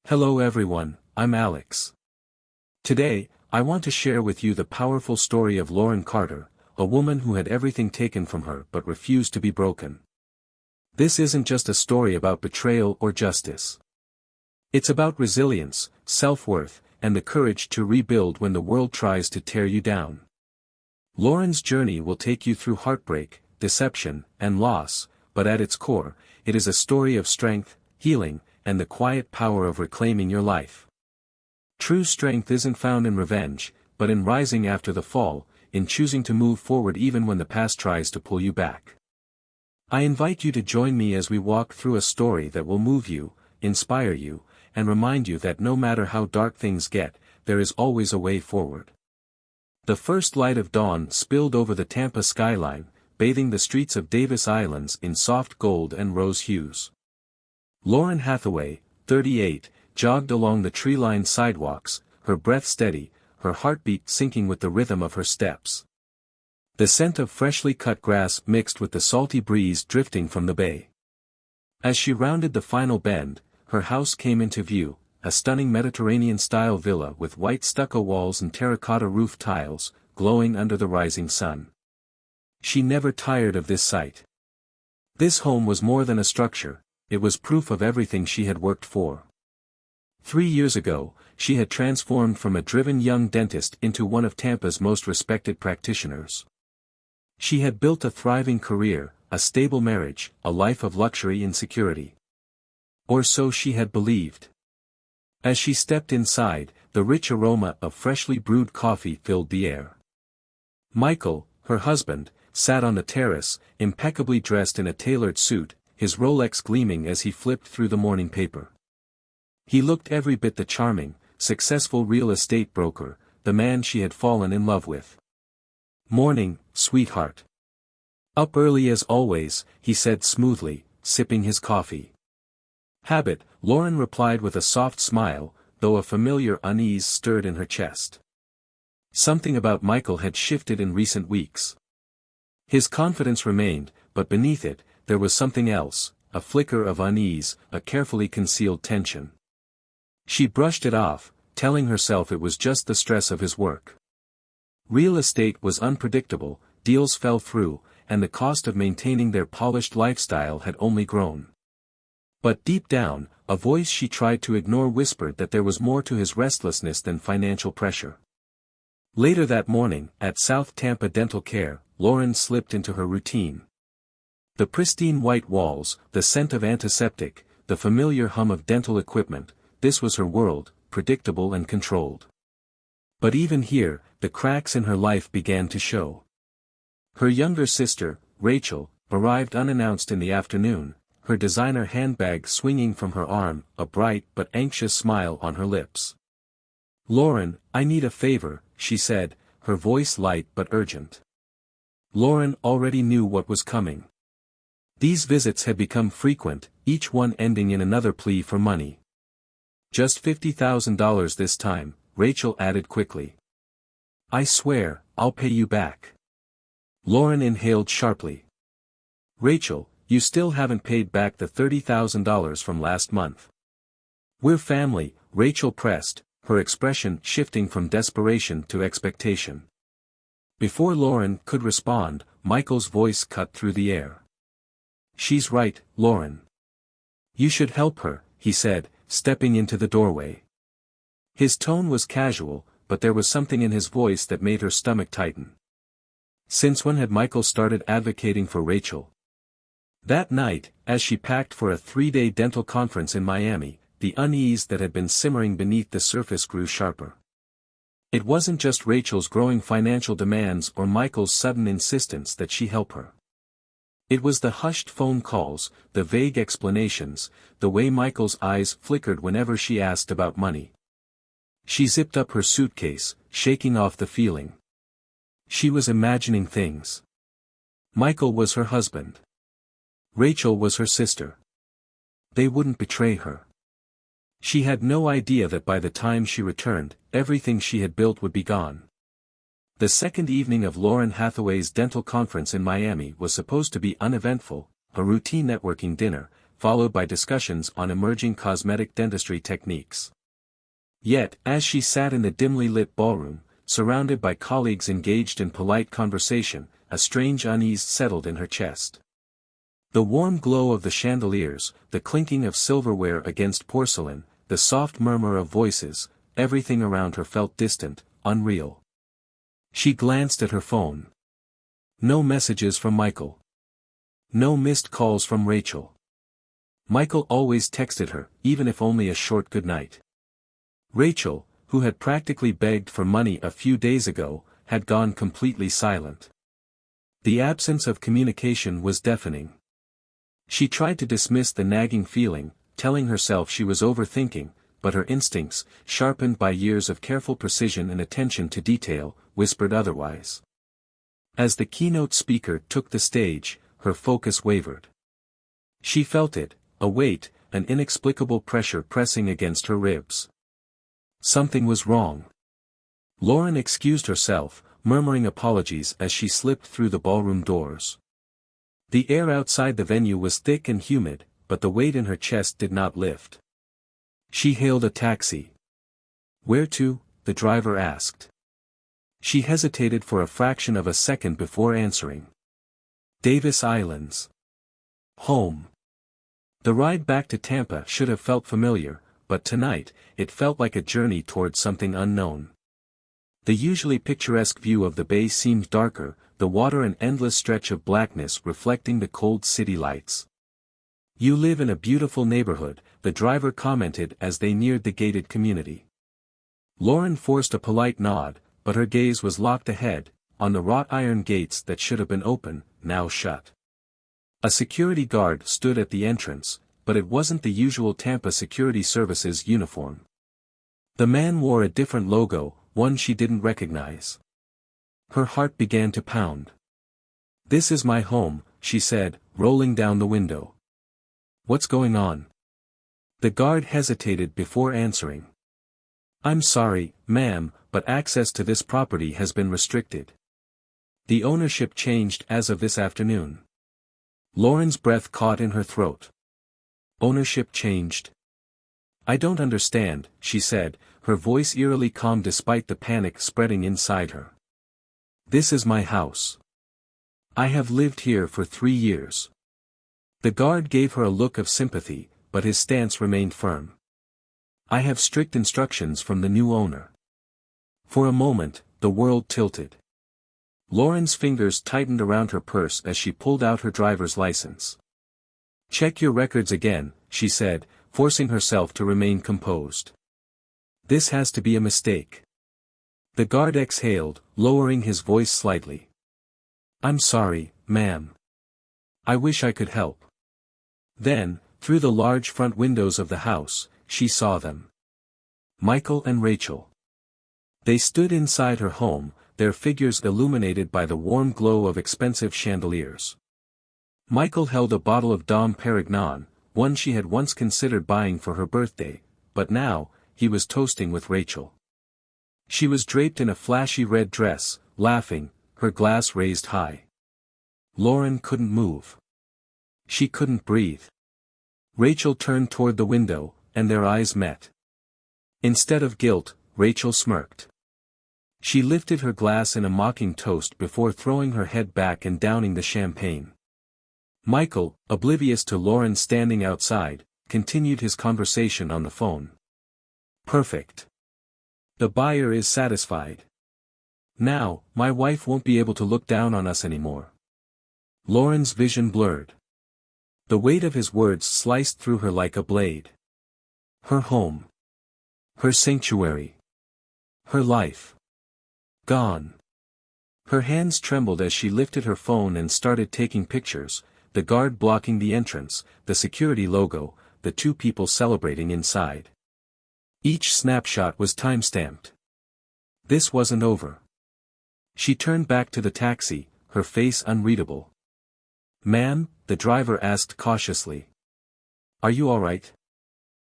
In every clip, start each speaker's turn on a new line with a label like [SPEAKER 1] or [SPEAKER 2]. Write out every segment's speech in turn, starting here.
[SPEAKER 1] Hello everyone, I'm Alex. Today, I want to share with you the powerful story of Lauren Carter, a woman who had everything taken from her but refused to be broken. This isn't just a story about betrayal or justice. It's about resilience, self-worth, and the courage to rebuild when the world tries to tear you down. Lauren's journey will take you through heartbreak, deception, and loss, but at its core, it is a story of strength, healing, and the quiet power of reclaiming your life. True strength isn't found in revenge, but in rising after the fall, in choosing to move forward even when the past tries to pull you back. I invite you to join me as we walk through a story that will move you, inspire you, and remind you that no matter how dark things get, there is always a way forward. The first light of dawn spilled over the Tampa skyline, bathing the streets of Davis Islands in soft gold and rose hues. Lauren Hathaway, 38, jogged along the tree-lined sidewalks, her breath steady, her heartbeat syncing with the rhythm of her steps. The scent of freshly cut grass mixed with the salty breeze drifting from the bay. As she rounded the final bend, her house came into view, a stunning Mediterranean-style villa with white stucco walls and terracotta roof tiles, glowing under the rising sun. She never tired of this sight. This home was more than a structure. It was proof of everything she had worked for. 3 years ago, she had transformed from a driven young dentist into one of Tampa's most respected practitioners. She had built a thriving career, a stable marriage, a life of luxury and security. Or so she had believed. As she stepped inside, the rich aroma of freshly brewed coffee filled the air. Michael, her husband, sat on the terrace, impeccably dressed in a tailored suit, his Rolex gleaming as he flipped through the morning paper. He looked every bit the charming, successful real estate broker, the man she had fallen in love with. "Morning, sweetheart." "Up early as always," he said smoothly, sipping his coffee. "Habit," Lauren replied with a soft smile, though a familiar unease stirred in her chest. Something about Michael had shifted in recent weeks. His confidence remained, but beneath it, there was something else, a flicker of unease, a carefully concealed tension. She brushed it off, telling herself it was just the stress of his work. Real estate was unpredictable, deals fell through, and the cost of maintaining their polished lifestyle had only grown. But deep down, a voice she tried to ignore whispered that there was more to his restlessness than financial pressure. Later that morning, at South Tampa Dental Care, Lauren slipped into her routine. The pristine white walls, the scent of antiseptic, the familiar hum of dental equipment, this was her world, predictable and controlled. But even here, the cracks in her life began to show. Her younger sister, Rachel, arrived unannounced in the afternoon, her designer handbag swinging from her arm, a bright but anxious smile on her lips. "Lauren, I need a favor," she said, her voice light but urgent. Lauren already knew what was coming. These visits had become frequent, each one ending in another plea for money. "Just $50,000 this time," Rachel added quickly. "I swear, I'll pay you back." Lauren inhaled sharply. "Rachel, you still haven't paid back the $30,000 from last month." "We're family," Rachel pressed, her expression shifting from desperation to expectation. Before Lauren could respond, Michael's voice cut through the air. "She's right, Lauren. You should help her," he said, stepping into the doorway. His tone was casual, but there was something in his voice that made her stomach tighten. Since when had Michael started advocating for Rachel? That night, as she packed for a 3-day dental conference in Miami, the unease that had been simmering beneath the surface grew sharper. It wasn't just Rachel's growing financial demands or Michael's sudden insistence that she help her. It was the hushed phone calls, the vague explanations, the way Michael's eyes flickered whenever she asked about money. She zipped up her suitcase, shaking off the feeling. She was imagining things. Michael was her husband. Rachel was her sister. They wouldn't betray her. She had no idea that by the time she returned, everything she had built would be gone. The second evening of Lauren Hathaway's dental conference in Miami was supposed to be uneventful, a routine networking dinner, followed by discussions on emerging cosmetic dentistry techniques. Yet, as she sat in the dimly lit ballroom, surrounded by colleagues engaged in polite conversation, a strange unease settled in her chest. The warm glow of the chandeliers, the clinking of silverware against porcelain, the soft murmur of voices, everything around her felt distant, unreal. She glanced at her phone. No messages from Michael. No missed calls from Rachel. Michael always texted her, even if only a short goodnight. Rachel, who had practically begged for money a few days ago, had gone completely silent. The absence of communication was deafening. She tried to dismiss the nagging feeling, telling herself she was overthinking, but her instincts, sharpened by years of careful precision and attention to detail, whispered otherwise. As the keynote speaker took the stage, her focus wavered. She felt it, a weight, an inexplicable pressure pressing against her ribs. Something was wrong. Lauren excused herself, murmuring apologies as she slipped through the ballroom doors. The air outside the venue was thick and humid, but the weight in her chest did not lift. She hailed a taxi. "Where to?" the driver asked. She hesitated for a fraction of a second before answering. "Davis Islands. Home." The ride back to Tampa should have felt familiar, but tonight, it felt like a journey towards something unknown. The usually picturesque view of the bay seemed darker, the water an endless stretch of blackness reflecting the cold city lights. "You live in a beautiful neighborhood," the driver commented as they neared the gated community. Lauren forced a polite nod, but her gaze was locked ahead, on the wrought iron gates that should have been open, now shut. A security guard stood at the entrance, but it wasn't the usual Tampa Security Services uniform. The man wore a different logo, one she didn't recognize. Her heart began to pound. "This is my home," she said, rolling down the window. "What's going on?" The guard hesitated before answering. "I'm sorry, ma'am, but access to this property has been restricted. The ownership changed as of this afternoon." Lauren's breath caught in her throat. "Ownership changed?" "I don't understand," she said, her voice eerily calm despite the panic spreading inside her. "This is my house. I have lived here for 3 years." The guard gave her a look of sympathy, but his stance remained firm. "I have strict instructions from the new owner." For a moment, the world tilted. Lauren's fingers tightened around her purse as she pulled out her driver's license. "Check your records again," she said, forcing herself to remain composed. "This has to be a mistake." The guard exhaled, lowering his voice slightly. "I'm sorry, ma'am. I wish I could help." Then, through the large front windows of the house, she saw them. Michael and Rachel. They stood inside her home, their figures illuminated by the warm glow of expensive chandeliers. Michael held a bottle of Dom Perignon, one she had once considered buying for her birthday, but now, he was toasting with Rachel. She was draped in a flashy red dress, laughing, her glass raised high. Lauren couldn't move. She couldn't breathe. Rachel turned toward the window, and their eyes met. Instead of guilt, Rachel smirked. She lifted her glass in a mocking toast before throwing her head back and downing the champagne. Michael, oblivious to Lauren standing outside, continued his conversation on the phone. "Perfect. The buyer is satisfied. Now, my wife won't be able to look down on us anymore." Lauren's vision blurred. The weight of his words sliced through her like a blade. Her home. Her sanctuary. Her life. Gone. Her hands trembled as she lifted her phone and started taking pictures, the guard blocking the entrance, the security logo, the 2 people celebrating inside. Each snapshot was time-stamped. This wasn't over. She turned back to the taxi, her face unreadable. "Ma'am," the driver asked cautiously. "Are you all right?"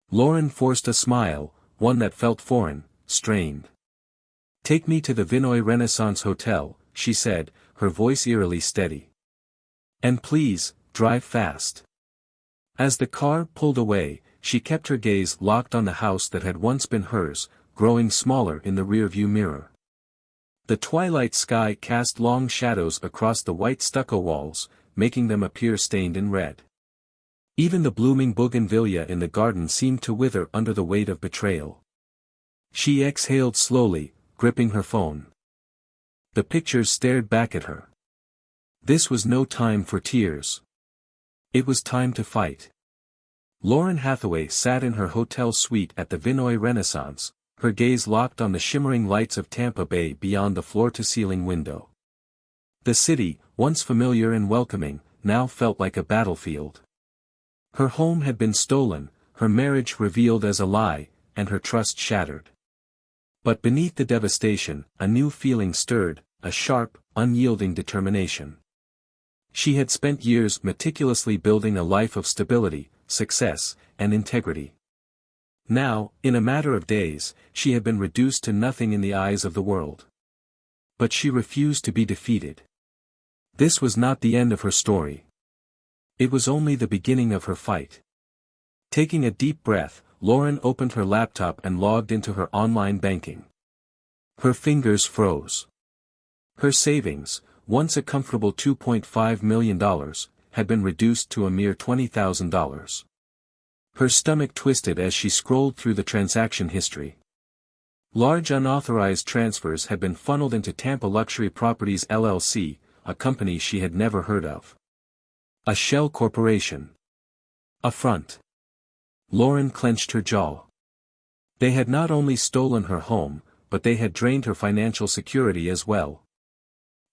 [SPEAKER 1] Lauren forced a smile, one that felt foreign, strained. "Take me to the Vinoy Renaissance Hotel," she said, her voice eerily steady. "And please, drive fast." As the car pulled away, she kept her gaze locked on the house that had once been hers, growing smaller in the rearview mirror. The twilight sky cast long shadows across the white stucco walls, making them appear stained in red. Even the blooming bougainvillea in the garden seemed to wither under the weight of betrayal. She exhaled slowly, gripping her phone. The pictures stared back at her. This was no time for tears. It was time to fight. Lauren Hathaway sat in her hotel suite at the Vinoy Renaissance, her gaze locked on the shimmering lights of Tampa Bay beyond the floor-to-ceiling window. The city, once familiar and welcoming, now felt like a battlefield. Her home had been stolen, her marriage revealed as a lie, and her trust shattered. But beneath the devastation, a new feeling stirred, a sharp, unyielding determination. She had spent years meticulously building a life of stability, success, and integrity. Now, in a matter of days, she had been reduced to nothing in the eyes of the world. But she refused to be defeated. This was not the end of her story. It was only the beginning of her fight. Taking a deep breath, Lauren opened her laptop and logged into her online banking. Her fingers froze. Her savings, once a comfortable $2.5 million, had been reduced to a mere $20,000. Her stomach twisted as she scrolled through the transaction history. Large unauthorized transfers had been funneled into Tampa Luxury Properties LLC, a company she had never heard of. A shell corporation. A front. Lauren clenched her jaw. They had not only stolen her home, but they had drained her financial security as well.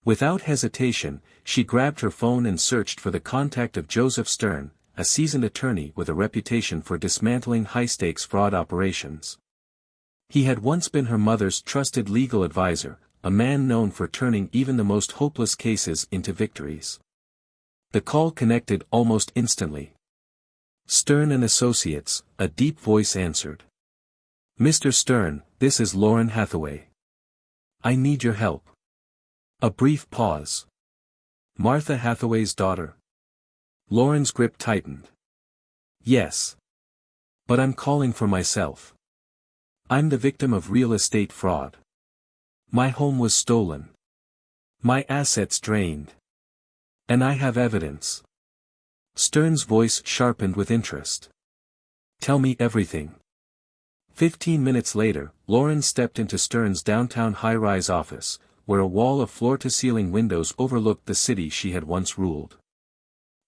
[SPEAKER 1] Without hesitation, she grabbed her phone and searched for the contact of Joseph Stern, a seasoned attorney with a reputation for dismantling high-stakes fraud operations. He had once been her mother's trusted legal advisor, a man known for turning even the most hopeless cases into victories. The call connected almost instantly. Stern and Associates, a deep voice answered. "Mr. Stern, this is Lauren Hathaway. I need your help." A brief pause. "Martha Hathaway's daughter?" Lauren's grip tightened. "Yes. But I'm calling for myself. I'm the victim of real estate fraud. My home was stolen. My assets drained. And I have evidence." Stern's voice sharpened with interest. "Tell me everything." 15 minutes later, Lauren stepped into Stern's downtown high-rise office, where a wall of floor-to-ceiling windows overlooked the city she had once ruled.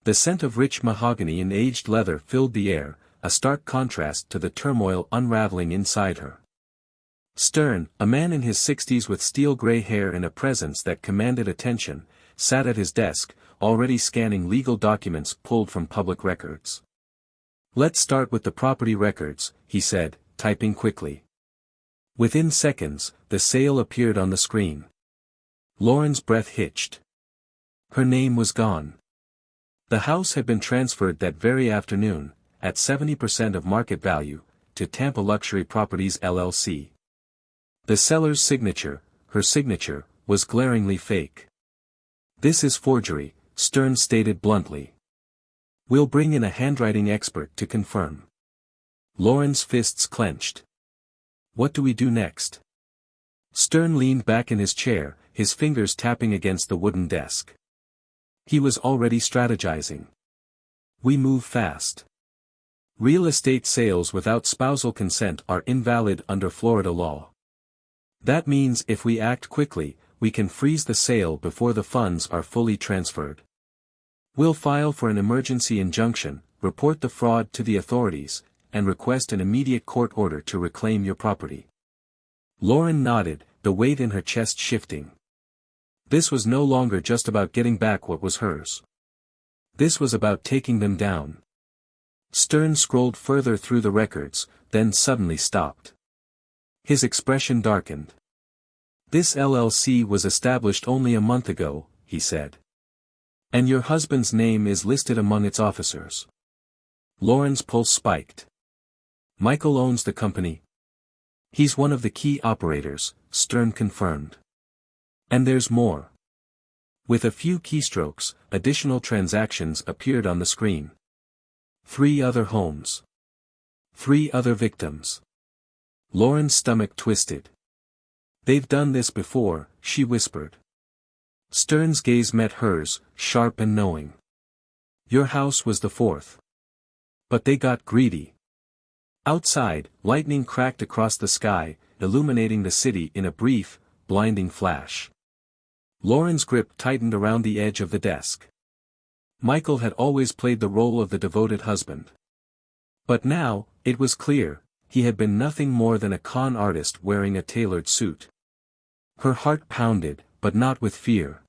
[SPEAKER 1] The scent of rich mahogany and aged leather filled the air, a stark contrast to the turmoil unraveling inside her. Stern, a man in his 60s with steel-gray hair and a presence that commanded attention, sat at his desk, already scanning legal documents pulled from public records. "Let's start with the property records," he said, typing quickly. Within seconds, the sale appeared on the screen. Lauren's breath hitched. Her name was gone. The house had been transferred that very afternoon, at 70% of market value, to Tampa Luxury Properties LLC. The seller's signature, her signature, was glaringly fake. "This is forgery," Stern stated bluntly. "We'll bring in a handwriting expert to confirm." Lauren's fists clenched. "What do we do next?" Stern leaned back in his chair, his fingers tapping against the wooden desk. He was already strategizing. "We move fast. Real estate sales without spousal consent are invalid under Florida law. That means if we act quickly, we can freeze the sale before the funds are fully transferred. We'll file for an emergency injunction, report the fraud to the authorities, and request an immediate court order to reclaim your property." Lauren nodded, the weight in her chest shifting. This was no longer just about getting back what was hers. This was about taking them down. Stern scrolled further through the records, then suddenly stopped. His expression darkened. "This LLC was established only a month ago," he said. "And your husband's name is listed among its officers." Lauren's pulse spiked. "Michael owns the company." "He's one of the key operators," Stern confirmed. "And there's more." With a few keystrokes, additional transactions appeared on the screen. 3 other homes. 3 other victims. Lauren's stomach twisted. They've done this before, she whispered. Stern's gaze met hers, sharp and knowing. Your house was the 4th. But they got greedy. Outside, lightning cracked across the sky, illuminating the city in a brief, blinding flash. Lauren's grip tightened around the edge of the desk. Michael had always played the role of the devoted husband. But now, it was clear, he had been nothing more than a con artist wearing a tailored suit. Her heart pounded, but not with fear.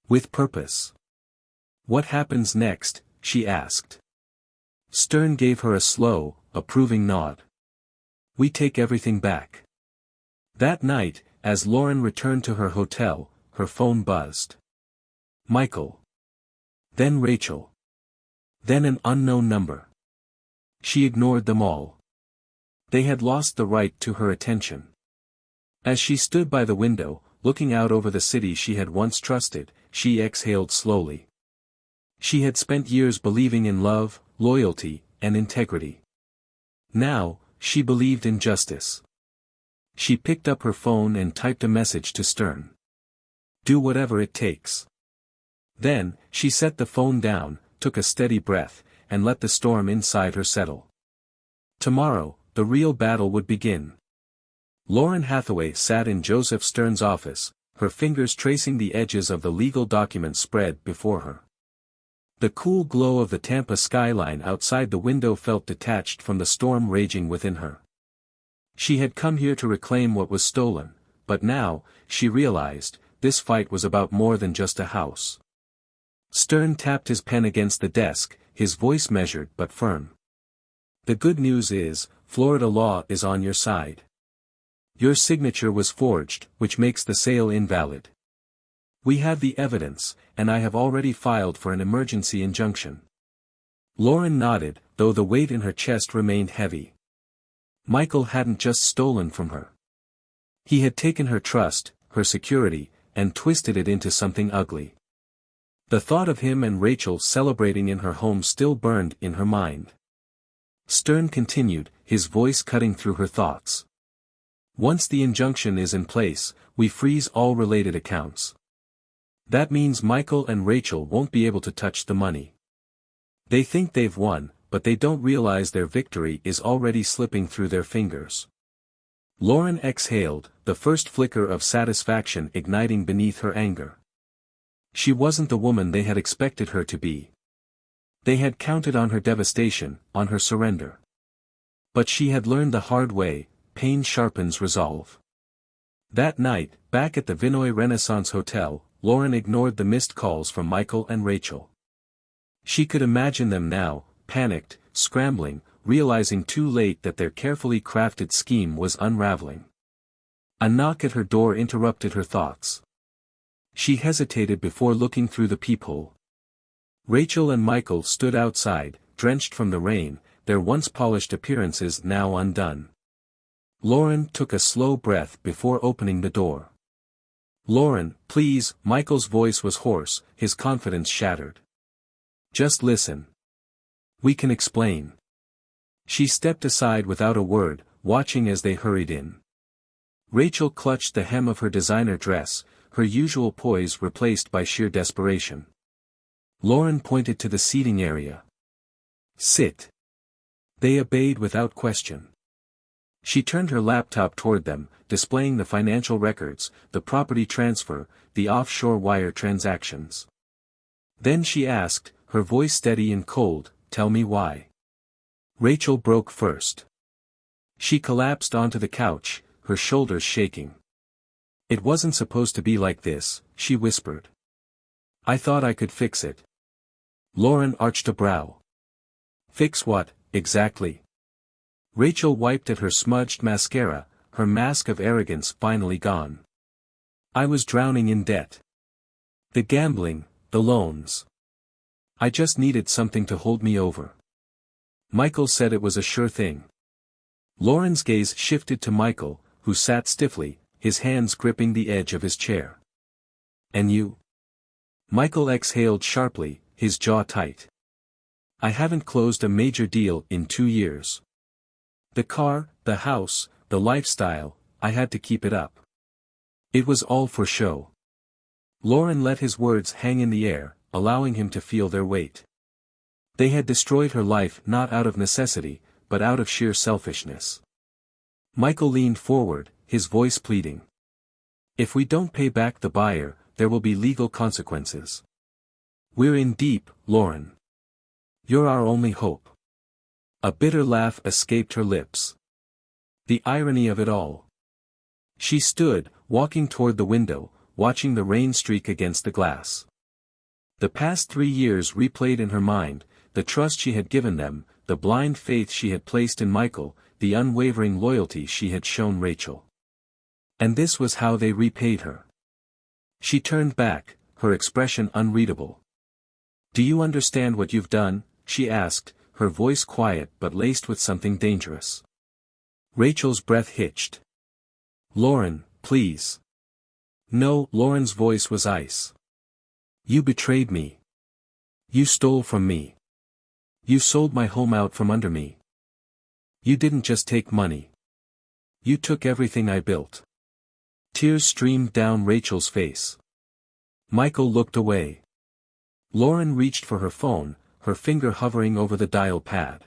[SPEAKER 1] With purpose. What happens next? She asked. Stern gave her a slow, approving nod. We take everything back. That night, as Lauren returned to her hotel, her phone buzzed. Michael. Then Rachel. Then an unknown number. She ignored them all. They had lost the right to her attention. As she stood by the window, looking out over the city she had once trusted, she exhaled slowly. She had spent years believing in love, loyalty, and integrity. Now, she believed in justice. She picked up her phone and typed a message to Stern. Do whatever it takes. Then, she set the phone down, took a steady breath, and let the storm inside her settle. Tomorrow, the real battle would begin. Lauren Hathaway sat in Joseph Stern's office, her fingers tracing the edges of the legal documents spread before her. The cool glow of the Tampa skyline outside the window felt detached from the storm raging within her. She had come here to reclaim what was stolen, but now, she realized, this fight was about more than just a house. Stern tapped his pen against the desk, his voice measured but firm. The good news is, Florida law is on your side. Your signature was forged, which makes the sale invalid. We have the evidence, and I have already filed for an emergency injunction. Lauren nodded, though the weight in her chest remained heavy. Michael hadn't just stolen from her. He had taken her trust, her security, and twisted it into something ugly. The thought of him and Rachel celebrating in her home still burned in her mind. Stern continued, his voice cutting through her thoughts. Once the injunction is in place, we freeze all related accounts. That means Michael and Rachel won't be able to touch the money. They think they've won, but they don't realize their victory is already slipping through their fingers. Lauren exhaled, the first flicker of satisfaction igniting beneath her anger. She wasn't the woman they had expected her to be. They had counted on her devastation, on her surrender. But she had learned the hard way, pain sharpens resolve. That night, back at the Vinoy Renaissance Hotel, Lauren ignored the missed calls from Michael and Rachel. She could imagine them now, panicked, scrambling, realizing too late that their carefully crafted scheme was unraveling. A knock at her door interrupted her thoughts. She hesitated before looking through the peephole. Rachel and Michael stood outside, drenched from the rain, their once polished appearances now undone. Lauren took a slow breath before opening the door. Lauren, please, Michael's voice was hoarse, his confidence shattered. Just listen. We can explain. She stepped aside without a word, watching as they hurried in. Rachel clutched the hem of her designer dress, her usual poise replaced by sheer desperation. Lauren pointed to the seating area. Sit. They obeyed without question. She turned her laptop toward them, displaying the financial records, the property transfer, the offshore wire transactions. Then she asked, her voice steady and cold, tell me why. Rachel broke first. She collapsed onto the couch, her shoulders shaking. It wasn't supposed to be like this, she whispered. I thought I could fix it. Lauren arched a brow. Fix what, exactly? Rachel wiped at her smudged mascara, her mask of arrogance finally gone. I was drowning in debt. The gambling, the loans. I just needed something to hold me over. Michael said it was a sure thing. Lauren's gaze shifted to Michael, who sat stiffly, his hands gripping the edge of his chair. And you? Michael exhaled sharply, his jaw tight. I haven't closed a major deal in 2 years. The car, the house, the lifestyle, I had to keep it up. It was all for show. Lauren let his words hang in the air, allowing him to feel their weight. They had destroyed her life not out of necessity, but out of sheer selfishness. Michael leaned forward, his voice pleading. If we don't pay back the buyer, there will be legal consequences. We're in deep, Lauren. You're our only hope. A bitter laugh escaped her lips. The irony of it all. She stood, walking toward the window, watching the rain streak against the glass. The past 3 years replayed in her mind, the trust she had given them, the blind faith she had placed in Michael, the unwavering loyalty she had shown Rachel. And this was how they repaid her. She turned back, her expression unreadable. Do you understand what you've done? She asked, her voice quiet but laced with something dangerous. Rachel's breath hitched. Lauren, please. No, Lauren's voice was ice. You betrayed me. You stole from me. You sold my home out from under me. You didn't just take money. You took everything I built. Tears streamed down Rachel's face. Michael looked away. Lauren reached for her phone, her finger hovering over the dial pad.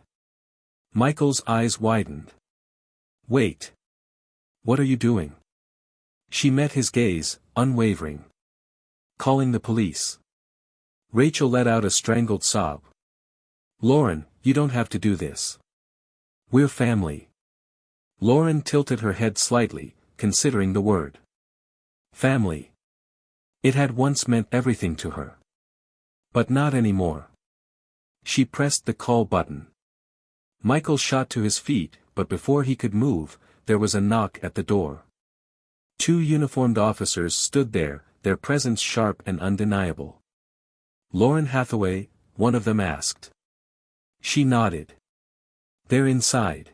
[SPEAKER 1] Michael's eyes widened. Wait. What are you doing? She met his gaze, unwavering. Calling the police. Rachel let out a strangled sob. Lauren, you don't have to do this. We're family. Lauren tilted her head slightly, considering the word. Family. It had once meant everything to her. But not anymore. She pressed the call button. Michael shot to his feet, but before he could move, there was a knock at the door. 2 uniformed officers stood there, their presence sharp and undeniable. Lauren Hathaway, one of them asked. She nodded. They're inside.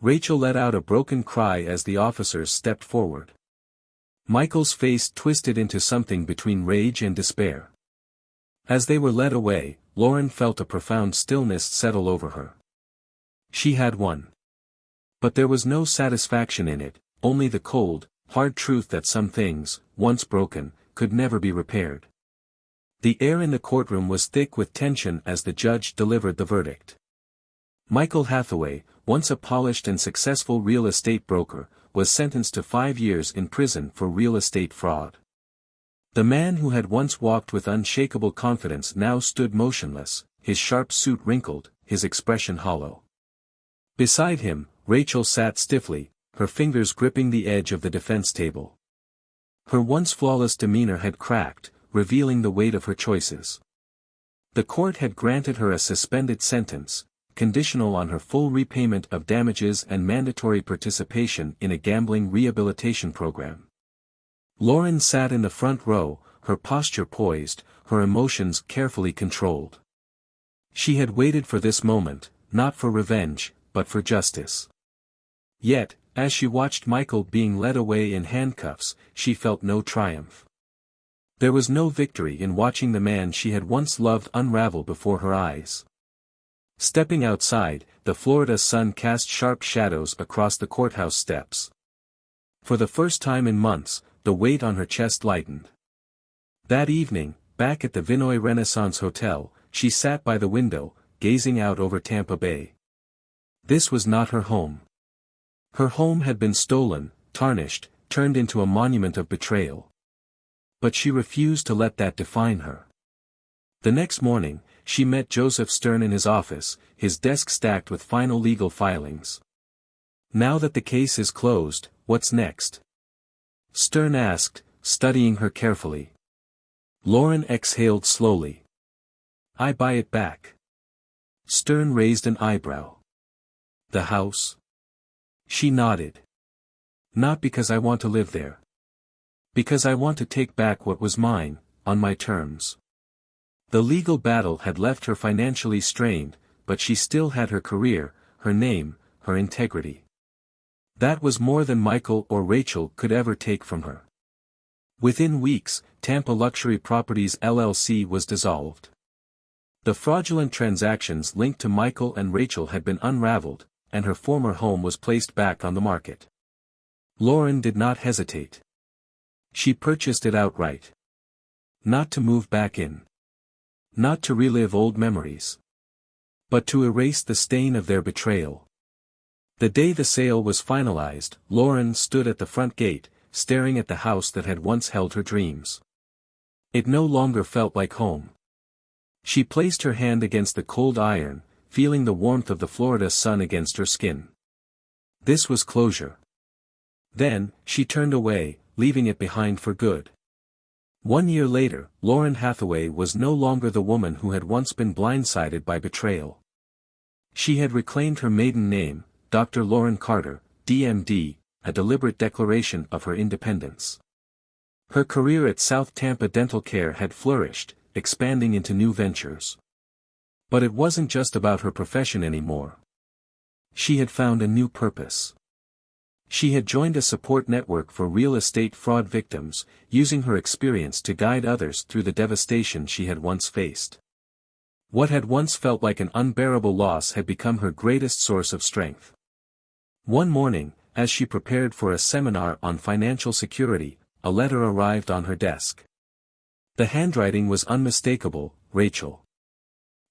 [SPEAKER 1] Rachel let out a broken cry as the officers stepped forward. Michael's face twisted into something between rage and despair. As they were led away, Lauren felt a profound stillness settle over her. She had won. But there was no satisfaction in it, only the cold, hard truth that some things, once broken, could never be repaired. The air in the courtroom was thick with tension as the judge delivered the verdict. Michael Hathaway, once a polished and successful real estate broker, was sentenced to 5 years in prison for real estate fraud. The man who had once walked with unshakable confidence now stood motionless, his sharp suit wrinkled, his expression hollow. Beside him, Rachel sat stiffly, her fingers gripping the edge of the defense table. Her once flawless demeanor had cracked, revealing the weight of her choices. The court had granted her a suspended sentence, conditional on her full repayment of damages and mandatory participation in a gambling rehabilitation program. Lauren sat in the front row, her posture poised, her emotions carefully controlled. She had waited for this moment, not for revenge, but for justice. Yet, as she watched Michael being led away in handcuffs, she felt no triumph. There was no victory in watching the man she had once loved unravel before her eyes. Stepping outside, the Florida sun cast sharp shadows across the courthouse steps. For the first time in months, the weight on her chest lightened. That evening, back at the Vinoy Renaissance Hotel, she sat by the window, gazing out over Tampa Bay. This was not her home. Her home had been stolen, tarnished, turned into a monument of betrayal. But she refused to let that define her. The next morning, she met Joseph Stern in his office, his desk stacked with final legal filings. Now that the case is closed, what's next? Stern asked, studying her carefully. Lauren exhaled slowly. I buy it back. Stern raised an eyebrow. The house? She nodded. Not because I want to live there. Because I want to take back what was mine, on my terms. The legal battle had left her financially strained, but she still had her career, her name, her integrity. That was more than Michael or Rachel could ever take from her. Within weeks, Tampa Luxury Properties LLC was dissolved. The fraudulent transactions linked to Michael and Rachel had been unraveled, and her former home was placed back on the market. Lauren did not hesitate. She purchased it outright. Not to move back in. Not to relive old memories. But to erase the stain of their betrayal. The day the sale was finalized, Lauren stood at the front gate, staring at the house that had once held her dreams. It no longer felt like home. She placed her hand against the cold iron, feeling the warmth of the Florida sun against her skin. This was closure. Then, she turned away, leaving it behind for good. 1 year later, Lauren Hathaway was no longer the woman who had once been blindsided by betrayal. She had reclaimed her maiden name, Dr. Lauren Carter, DMD, a deliberate declaration of her independence. Her career at South Tampa Dental Care had flourished, expanding into new ventures. But it wasn't just about her profession anymore. She had found a new purpose. She had joined a support network for real estate fraud victims, using her experience to guide others through the devastation she had once faced. What had once felt like an unbearable loss had become her greatest source of strength. One morning, as she prepared for a seminar on financial security, a letter arrived on her desk. The handwriting was unmistakable, Rachel.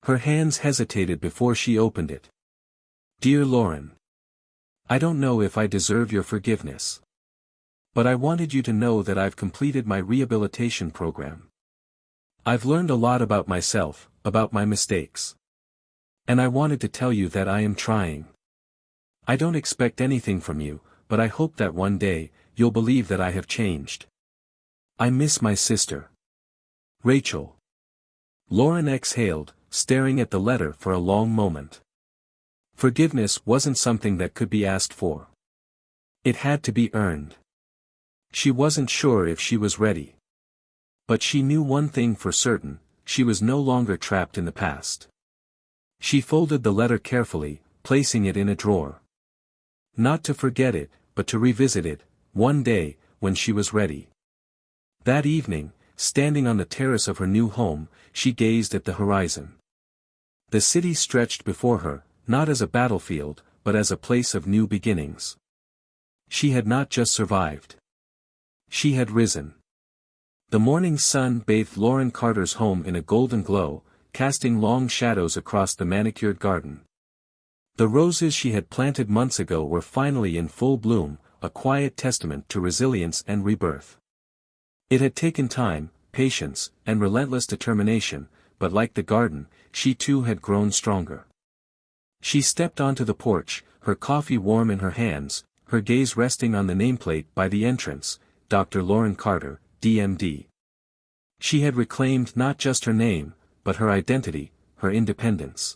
[SPEAKER 1] Her hands hesitated before she opened it. Dear Lauren. I don't know if I deserve your forgiveness. But I wanted you to know that I've completed my rehabilitation program. I've learned a lot about myself, about my mistakes. And I wanted to tell you that I am trying. I don't expect anything from you, but I hope that one day, you'll believe that I have changed. I miss my sister. Rachel. Lauren exhaled, staring at the letter for a long moment. Forgiveness wasn't something that could be asked for. It had to be earned. She wasn't sure if she was ready. But she knew one thing for certain, she was no longer trapped in the past. She folded the letter carefully, placing it in a drawer. Not to forget it, but to revisit it, one day, when she was ready. That evening, standing on the terrace of her new home, she gazed at the horizon. The city stretched before her, not as a battlefield, but as a place of new beginnings. She had not just survived. She had risen. The morning sun bathed Lauren Carter's home in a golden glow, casting long shadows across the manicured garden. The roses she had planted months ago were finally in full bloom, a quiet testament to resilience and rebirth. It had taken time, patience, and relentless determination, but like the garden, she too had grown stronger. She stepped onto the porch, her coffee warm in her hands, her gaze resting on the nameplate by the entrance, Dr. Lauren Carter, DMD. She had reclaimed not just her name, but her identity, her independence.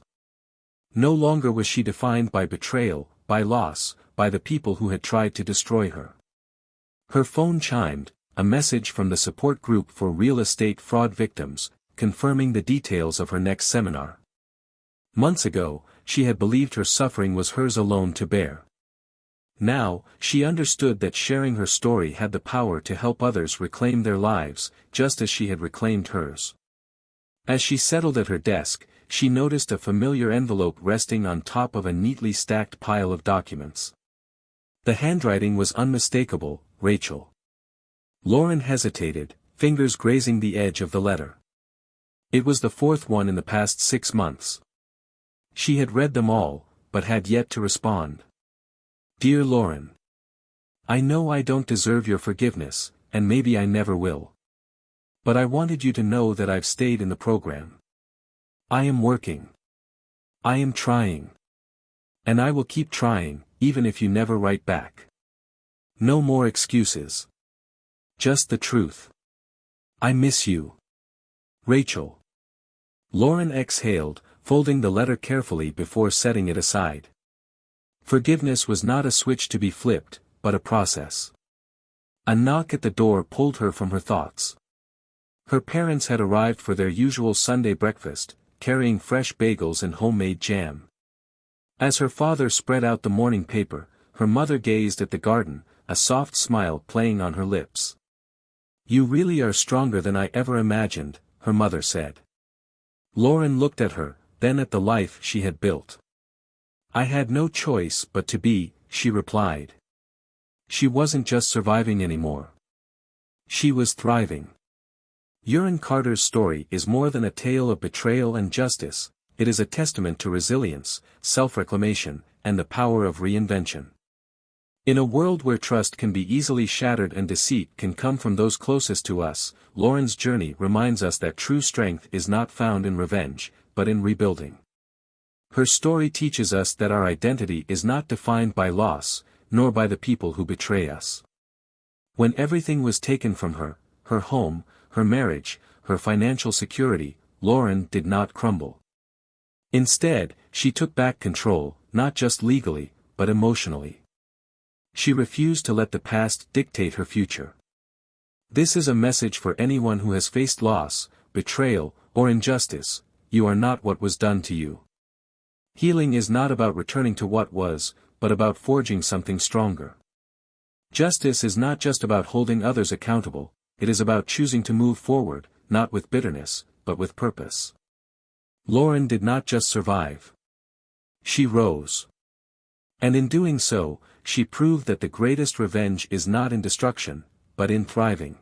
[SPEAKER 1] No longer was she defined by betrayal, by loss, by the people who had tried to destroy her. Her phone chimed, a message from the support group for real estate fraud victims, confirming the details of her next seminar. Months ago, she had believed her suffering was hers alone to bear. Now, she understood that sharing her story had the power to help others reclaim their lives, just as she had reclaimed hers. As she settled at her desk, she noticed a familiar envelope resting on top of a neatly stacked pile of documents. The handwriting was unmistakable, Rachel. Lauren hesitated, fingers grazing the edge of the letter. It was the fourth one in the past 6 months. She had read them all, but had yet to respond. Dear Lauren. I know I don't deserve your forgiveness, and maybe I never will. But I wanted you to know that I've stayed in the program. I am working. I am trying. And I will keep trying, even if you never write back. No more excuses. Just the truth. I miss you. Rachel. Lauren exhaled, folding the letter carefully before setting it aside. Forgiveness was not a switch to be flipped, but a process. A knock at the door pulled her from her thoughts. Her parents had arrived for their usual Sunday breakfast, carrying fresh bagels and homemade jam. As her father spread out the morning paper, her mother gazed at the garden, a soft smile playing on her lips. You really are stronger than I ever imagined, her mother said. Lauren looked at her, then at the life she had built. "I had no choice but to be," she replied. She wasn't just surviving anymore. She was thriving. Lauren Carter's story is more than a tale of betrayal and justice, it is a testament to resilience, self-reclamation, and the power of reinvention. In a world where trust can be easily shattered and deceit can come from those closest to us, Lauren's journey reminds us that true strength is not found in revenge, but in rebuilding. Her story teaches us that our identity is not defined by loss, nor by the people who betray us. When everything was taken from her, her home, her marriage, her financial security, Lauren did not crumble. Instead, she took back control, not just legally, but emotionally. She refused to let the past dictate her future. This is a message for anyone who has faced loss, betrayal, or injustice: you are not what was done to you. Healing is not about returning to what was, but about forging something stronger. Justice is not just about holding others accountable, it is about choosing to move forward, not with bitterness, but with purpose. Lauren did not just survive. She rose. And in doing so, she proved that the greatest revenge is not in destruction, but in thriving.